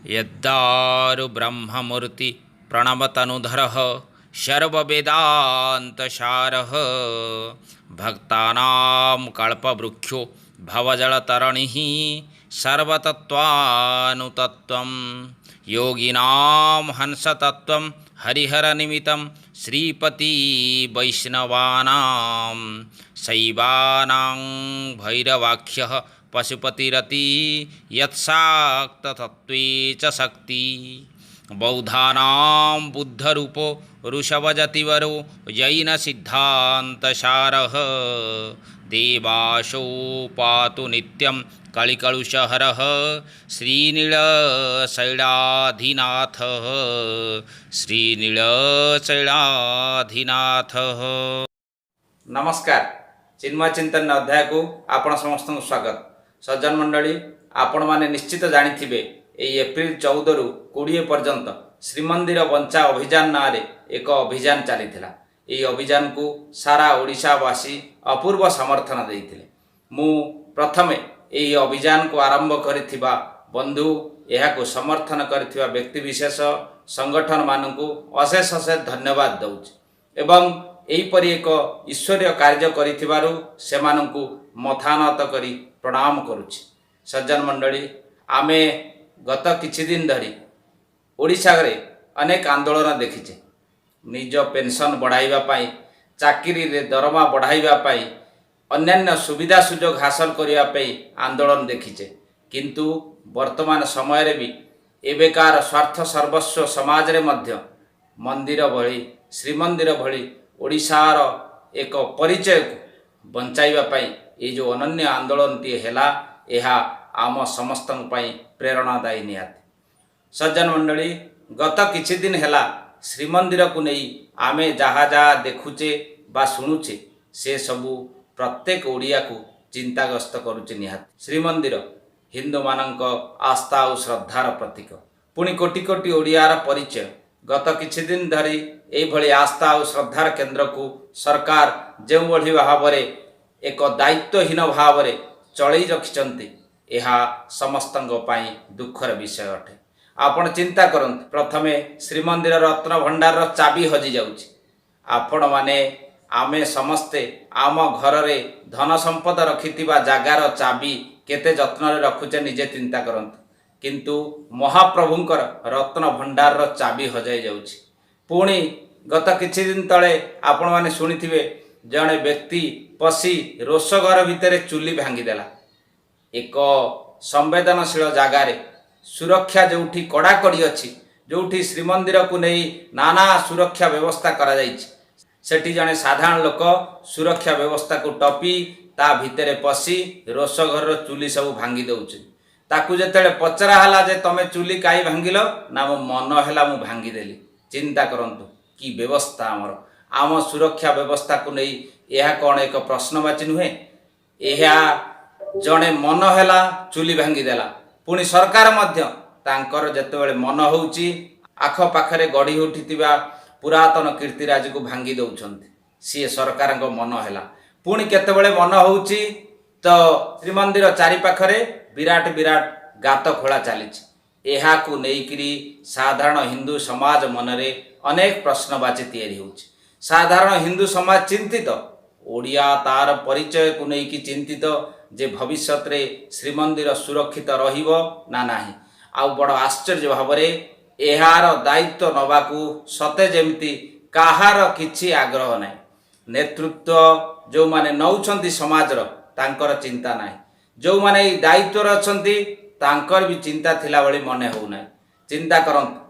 यद्दारु ब्रह्ममूर्ति प्रणवतनुधरः सर्ववेदान्तसारः भक्तानां कल्पवृक्षो भवजलतरणिः सर्वतत्त्वानुतत्त्वं योगिनां हंसतत्त्वं हरिहरनिमित्तं श्रीपति वैष्णवानां शैवानां भैरवाख्यः पशुपतिरति यत्शाक्ततत्त्वे च शक्ति बौद्धानां बुद्धरूपो ऋषभजतिवरो जैनसिद्धान्तसारः देवासो नित्यं कलिकलुषहरः श्रीनीलशैलाधिनाथः श्रीनीलशैलाधिनाथः। नमस्कार, चिन्मय चिंतन अध्याय को आपण समस्त स्वागत। सज्जन मंडली, आपण माने निश्चित जानिथिबे एई एप्रिल 14 रु 20 पर्यंत श्रीमंदिर बंचा अभियान नारे एक अभियान चलीथिला। एई अभियान को सारा ओडिशावासी अपूर्व समर्थन देइथिले। मु प्रथमे एई अभियान को आरंभ करिथिबा बंधु एहाको समर्थन करिथिबा व्यक्तिविशेष संगठन मानकु अशेष अशेष धन्यवाद दउछि एवं एहीपरि एक ईश्वरीय कार्य करिथिबारु सेमानंकु मथानत करी प्रणाम करुछि। सज्जन मंडली, आमे गत किछि दिन धरी ओडिशा रे अनेक आंदोलन देखिछे। निज पेंशन बढ़ाइबा पाई, चाकरी रे दरमा बढ़ाइबा पाई, अन्यान्य सुविधा सुजोग हासिल करिया पाई आंदोलन देखिछे। किंतु वर्तमान समय रे भी एबेकार स्वार्थ सर्वस्व समाज रे मध्य मंदिर भली, श्रीमंदिर भली ओडिशार एक परिचय को बंचाइबा पाई ये जो अनन्य आंदोलन टी हैला एहा आम समस्त प्रेरणादायी निहाती। सज्जन मंडली, गत किछि दिन हैला श्रीमंदिर को नहीं आमे जहाँ जहाँ देखुचे बा शुणुचे से सबू प्रत्येक ओडिया को चिंताग्रस्त करुचे निहाती। श्रीमंदिर हिंदू मानक आस्था और श्रद्धार प्रतीक, पुणी कोटि कोटि ओडियार परिचय। गत किछि दिन धरी एभली आस्था और श्रद्धार केन्द्र को सरकार जो भाव एक दायित्वहीन भाव चलई रखिछन्ति एहा समस्तंग पाई दुखर विषय अटे। आपण चिंता करंतु, प्रथमे श्रीमंदिर रत्न भंडार चाबी हजि जाउछि। आपण माने आमे समस्ते आम घर रे धन संपद रखिथिबा जागार चाबी केते जत्न रे रखुचे निजे चिंता करंतु। किंतु महाप्रभुंकर रत्न भंडार चाबी हजाई जाउछि। पुणी गत किछि दिन तले आपण माने सुनिथिबे जणे व्यक्ति पसी रोषघर भितर चुली भांगीदेला। एक संवेदनशील जगार सुरक्षा जोठी कड़ाकड़ी अच्छी, जोठी श्रीमंदिर को नहीं नाना सुरक्षा व्यवस्था करा जाइछि, सेठी जणे साधारण लोक सुरक्षा व्यवस्था को टपी ता भितर पसी रोषघर चुली सब भांगी दउछि। ताकू जेतेले पचरा हला जे तमे चुली काई भांगिल ना मो मन हैला मु भांगीदेली। चिंता करंतु कि व्यवस्था आम सुरक्षा व्यवस्था को नहीं यह कौन एक प्रश्नवाची नुहे। यह जड़े मन हैला चुली भांगीदेला, पुणी सरकार मध्य तांकर जेतेबेले मन होउची आखपाखरे गढ़ी उठिथिबा पुरातन कीर्तिराज को भांगी दउछन्ति। सी सरकार मन हैला, पुणी केतेबेले मन होउची तो श्रीमंदिर चारि पाखरे विराट विराट गात खोला चलीछि। एहा को नेइकरी साधारण हिंदू समाज मनरे अनेक प्रश्नवाची तैयारी होउछि। साधारण हिंदू समाज चिंतित, ओडिया तार परिचय को लेकिन चिंतित जे भविष्य रे श्रीमंदिर सुरक्षित रहिबो ना नाही। आ बड़ आश्चर्य भाव एहार दायित्व नबाकू सते जेमती काहार किछि आग्रह नाही। नेतृत्व जो माने नौछंती समाजर तांकर चिंता नाही, जो माने दायित्व अछंती तांकर भी चिंता थिला बळी मने हो नाही। चिंता करंतु,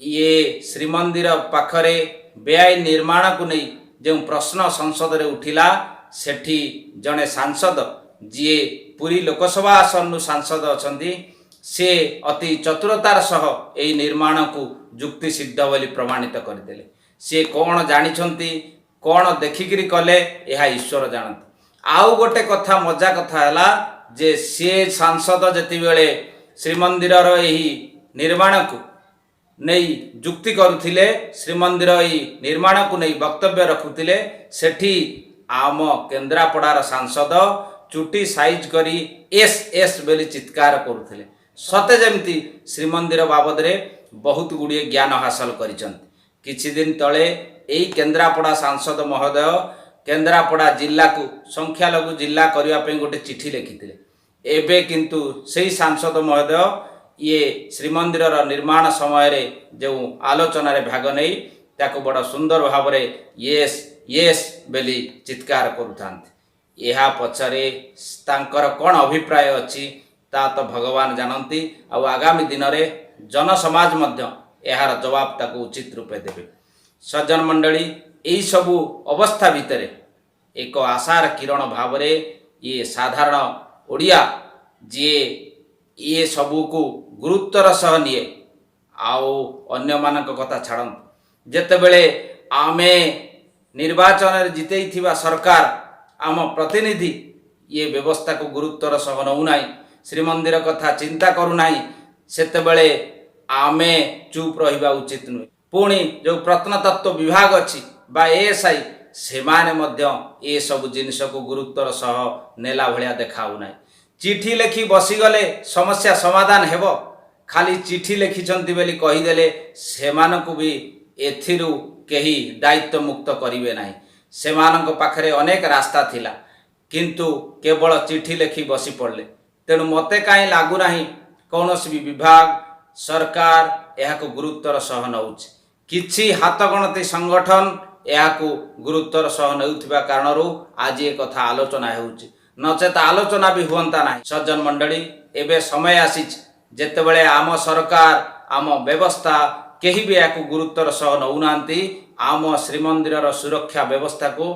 ये श्रीमंदिर पाखरे बेआईन निर्माण को नहीं जो प्रश्न संसद रे उठिला, सेठी जड़े सांसद जी पुरी लोकसभा आसन सांसद अछंती से अति चतुरतार सह एई निर्माण को जुक्ति सिद्ध बोली प्रमाणित करदेले। से कौन जानिछंती, कौन देखिकरी कले यह ईश्वर जानते। आउ गोटे कथा मजा कथा हैला जे से सांसद जति बेले श्रीमंदिर यही निर्माण को नहीं जुक्ति करुथिले, श्रीमंदिर निर्माण को नहीं वक्तव्य रखुथिले, सेठी आम केन्द्रापड़ार सांसद चुटी साइज करी एस एस बेली चित्कार करुथिले। सते जमती श्रीमंदिर बाबद रे बहुत गुड़िए ज्ञान हासिल करिसंती। किछि दिन तले एई केन्द्रापड़ा सांसद महोदय केन्द्रापड़ा जिला को संख्यालघु जिला करने पे गोटे चिठी लिखिते। एबे किंतु सेई सांसद महोदय ये श्रीमंदिर निर्माण समय रे जो आलोचन रे भाग नहीं ताको बड़ा सुंदर भाव में येस येस बेली चित्कार करुथांती। यह पछरे तांकर कौन अभिप्राय अच्छी ता तो भगवान जानती। आगामी दिन में जनसमाज मध्य यार जवाब ताको उचित रूपे देवे। सज्जन मंडली यही सबू अवस्था भितर एक आशार किरण भाव में ये साधारण ओडिया जी ये सबू को गुरुत्वर सह निए आउ अन्य मानक कथा छाड़त जेतेबेले आमे निर्वाचन जितेइथिबा सरकार आम प्रतिनिधि ये व्यवस्था को गुरुत्वर सह नौना श्रीमंदिर कथा चिंता करूना सेतेबेले आमे चुप रहिबा उचित नुहे। पुणी जो प्रत्नतत्व विभाग अच्छी बा एएसआई से माने मध्य ए सब जिनिस को गुरुत्वर सह नेला भलिया देखाउना। चिठी लेखि बसीगले समस्या समाधान हेबो। खाली चिठी लिखिछंती बेली कहीदेले सेमानकु भी एथिरु केही दायित्व मुक्त करिवे नाही। सेमानक पाखरे अनेक रास्ता थिला किंतु केवल चिठी लेखि बसी पड़ले। तेणु मते काई लागू नाही कौनसी भी विभाग सरकार यहाको गुरुत्वर सह नउछि। किछि हाथ गणती संगठन यहाको गुरुत्वर सह नउथिबा कारणरू आज ये कथा आलोचना हेउछि नचेत आलोचना भी हुअंता नाही। सज्जन मंडली एबे समय आसीछ जेतेबेले आम सरकार आम व्यवस्था केही भी याकू गुरुत्वर सह नउनांती। आम श्रीमंदिर सुरक्षा व्यवस्था को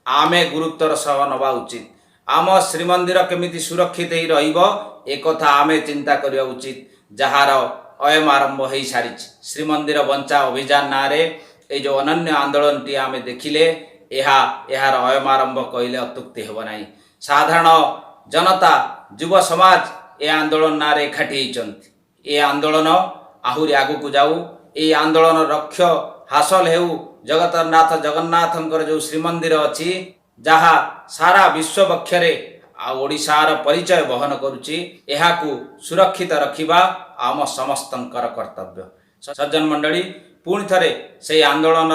आमे गुरुत्वर सह नबा उचित। आम श्रीमंदिर केमिति सुरक्षित ही रहिबो एक कथा आमे चिंता करिया उचित। जहार अयम आरंभ हो सारी श्रीमंदिर बंचा अभियान ना रे ए जो अनन्य आंदोलन टी आमे देखिले यार अयम आरंभ कहले अत्युक्ति हेब नाही। साधारण जनता युव समाज ए आंदोलन ना रे एकाठी होइचंती। ए आंदोलन आहुरी आगु को जाऊ। ए आंदोलन लक्ष्य हासिल हेउ जगतनाथ जगन्नाथंकर जो श्रीमंदिर अच्छी जहा सारा विश्व बक्षरे ओडिशार परिचय बहन करुची एहाकू सुरक्षित रखिबा आम समस्तंकर कर्तव्य। सज्जन मंडली पुणी थरे से आंदोलन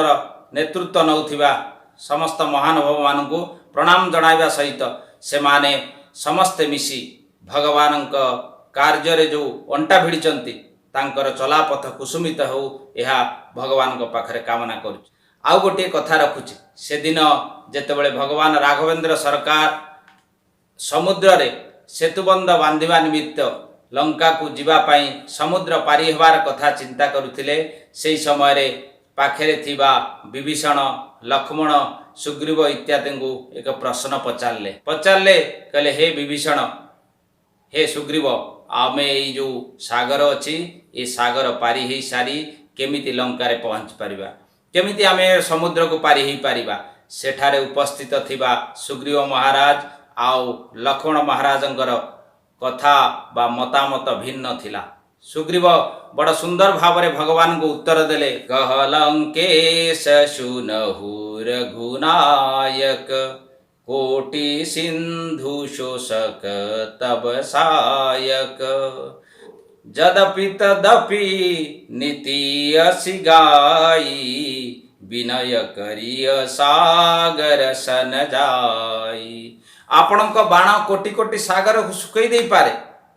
नेतृत्व नौथिबा समस्त महानुभाव मानकू प्रणाम जणाइबा सहित से माने समस्ते मिसी भगवानक कार्य जो अंटा भिड़िचंती तांकर चलापथ कुसुमित हो यह भगवान पाखरे कामना करुची। आउ गोटे कथा रखुची से दिन जेतेबेले भगवान राघवेंद्र सरकार समुद्र रे सेतुबंध बांधिबा निमित्त लंका को जीवापाई समुद्र पारी हेबार कथा चिंता करुथिले सेई समय रे पाखेरे थिबा विभीषण लक्ष्मण सुग्रीव इत्यादि को एक प्रश्न पचारले कहले हे विभीषण हे सुग्रीव आमे ये जो सागर अच्छी ये सागर पारी ही सारी केमिति लंका रे पहुँच पारिबा केमिति आमे समुद्र को पारी ही पारिबा। सेठारे उपस्थित थिबा सुग्रीव महाराज आउ लक्ष्मण महाराजंकर कथा बा मतामत भिन्न थिला। सुग्रीव बड़ सुंदर भाव में भगवान को उत्तर देले कह लंकेश सुनहु रघुनायक कोटि सिंधु शोषक तब सायक जदपि तदपि नीति असि गाई विनय करिय सागर सन जाई। आपणक बाण कोटि कोटि सागर को सुकई दे पारे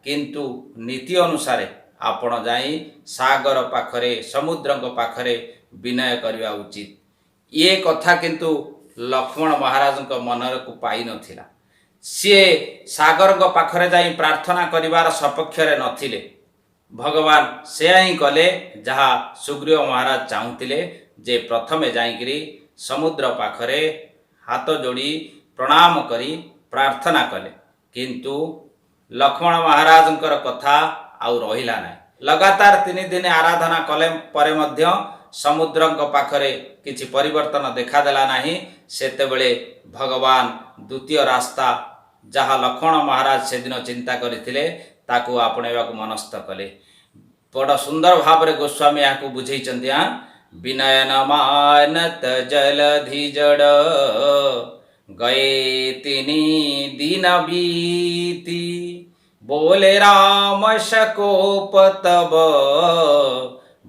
किंतु नीति अनुसारे आपण जाई सागर पाखरे समुद्र पाखरे विनय करवा उचित। ये कथा किंतु लक्ष्मण महाराज मन को पाई नथिला। सी सागर पाखरे जाई प्रार्थना करिवार सपक्षरे नथिले। भगवान से ही कले जहाँ सुग्रीव महाराज चाहूतिले जे प्रथमे जाइकरी समुद्र पाखरे हाथ जोड़ी प्रणाम करी प्रार्थना कले किंतु लक्ष्मण महाराजंकर कथा आउ रहिला ना। लगातार 3 दिन आराधना कले परे मध्य समुद्र पाखरे किछि परिवर्तन देखादेला नाही। सेतेबेले भगवान द्वितीय रास्ता जहाँ लक्ष्मण महाराज से दिन चिंता करथिले ताकू आपणेबाकू मनस्थ कले। बड़ सुंदर भाव में गोस्वामी यहाँ बुझेइचंती विनयन मानत जलधि जड़ गए तिनी दिन बीती बोले राम शकोप तब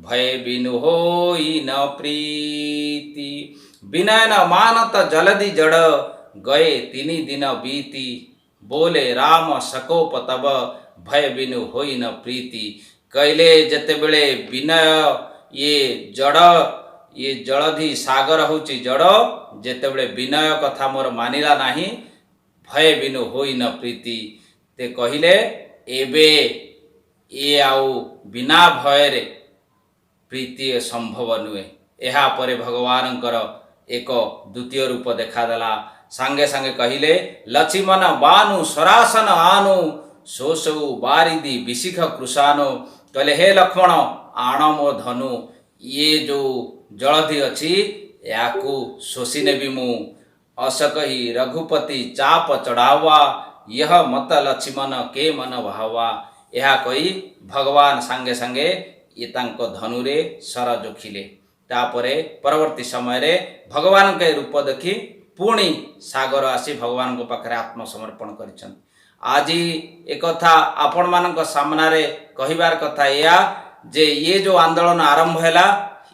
भय बिनु होई न प्रीति विनय न मानत जलदि जड़ गए 3 दिन बीती बोले राम शकोप तब भय बिनु होई न प्रीति कहले जेतेबेले विनय ये जड़ ये जलधि सागर होची जड़ जेतेबेले विनय कथा मोर मानिला नाही भय बिनु होई न प्रीति ते कहिले एबे ये आउ बिना भय प्रीति संभव नुहे। एहा परे भगवानंकर एक द्वितीय रूप देखादेला सांगे सांगे कहिले लक्ष्मण बानु सरासन आनु सोसौ बारिदी विशिख कृषानु कहले हे लक्ष्मण आण मो धनु ये जो जलधि अच्छी याकू शोषी नेबी मु असकही रघुपति चाप चढ़ावा यह मत लक्ष्मण के मन भावा। यह कही भगवान सांगे सांगे ये तांको धनुरे सर जोखिले तापरे परवर्ती समय रे भगवान के रूप देखी पुणी सागर आसी भगवान को पाखरे आत्मसमर्पण करिछन। आज एक कथा आपण मानक सामना रे कहिबार कथा या जे ये जो आंदोलन आरंभ हैला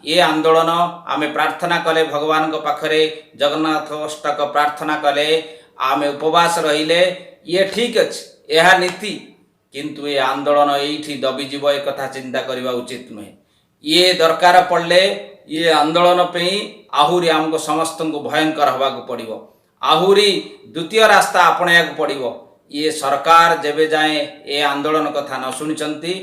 ये आंदोलन आमे प्रार्थना कले भगवान को पाखरे जगन्नाथ अष्टक प्रार्थना कले आमे उपवास रहिले ये ठीक अछि यह नीति किंतु ये आंदोलन एठी दबिजीव एक कथा चिंता करबा उचित नुहे। ये दरकार पड़ले ये आंदोलन पे आहुरी आमको समस्त को भयंकर हवा को पड़िबो आहुरी द्वितीय रास्ता अपनाया को पड़िबो। ये सरकार जेबे जाए ये आंदोलन कथा न सुनिचंती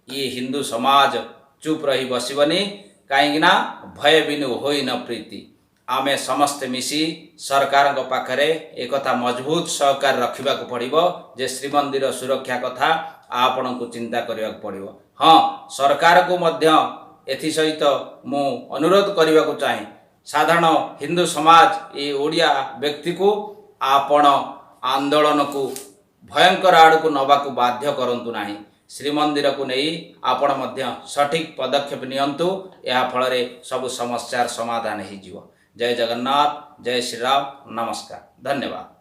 ये हिंदू समाज चुप रही बसिबनी कहीं भय बिनु होई न प्रीति आमे समस्त मिसी सरकार को पाखरे एक कथा मजबूत सहकार रखा पड़िबो जे श्रीमंदिर सुरक्षा कथा आपण को चिंता करने पड़िबो। हाँ सरकार को मध्य एथि सहित मु अनुरोध करने को चाहे साधारण हिंदू समाज ये ओडिया व्यक्ति को आपण आंदोलन को भयंकर आड़ को नवा को बाध्य करंतु नाही। श्रीमंदिर को नहीं आपण मध्य सठिक पदक्षेप नियंतु या फल सब समस्यार समाधान हो। जय जगन्नाथ जय श्री राम नमस्कार धन्यवाद।